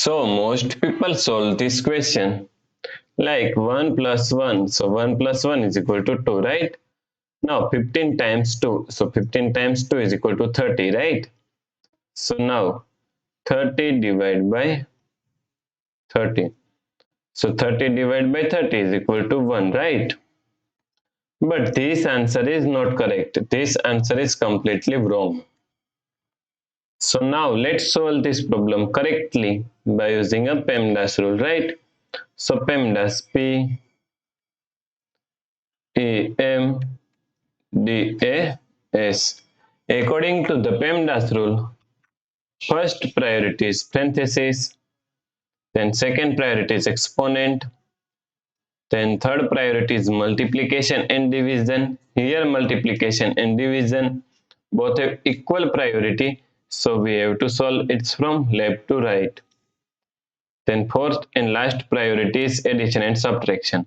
So most people solve this question like 1 plus 1. So 1 plus 1 is equal to 2, right? Now 15 times 2. So 15 times 2 is equal to 30, right? So now 30 divided by 30. So 30 divided by 30 is equal to 1, right? But this answer is not correct. This answer is completely wrong. So now let's solve this problem correctly by using a PEMDAS rule, right? So PEMDAS, P-E-M-D-A-S. According to the PEMDAS rule, first priority is parenthesis, then second priority is exponent, then third priority is multiplication and division. Here multiplication and division both have equal priority, so we have to solve it from left to right. Then fourth and last priority is addition and subtraction.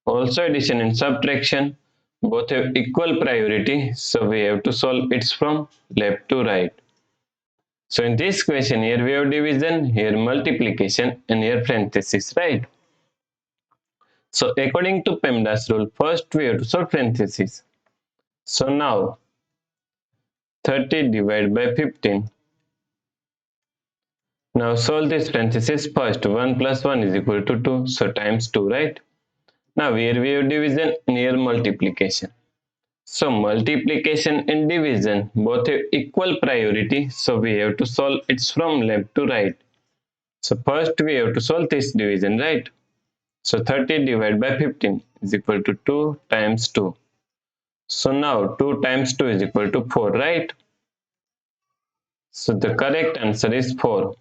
Also addition and subtraction both have equal priority, so we have to solve it from left to right. So in this question, here we have division, here multiplication, and here parenthesis, right? So according to PEMDAS rule, first we have to solve parenthesis. So now 30 divided by 15. Now solve this parenthesis first. 1 plus 1 is equal to 2, so times 2, right? Now here we have division and here multiplication. So multiplication and division both have equal priority, so we have to solve it from left to right. So first we have to solve this division, right? So 30 divided by 15 is equal to 2 times 2. So now 2 times 2 is equal to 4, right? So the correct answer is 4.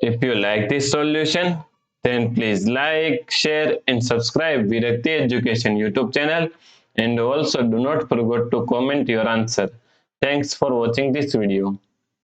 If you like this solution, then please like, share and subscribe Virakti Education YouTube channel, and also do not forget to comment your answer. Thanks for watching this video.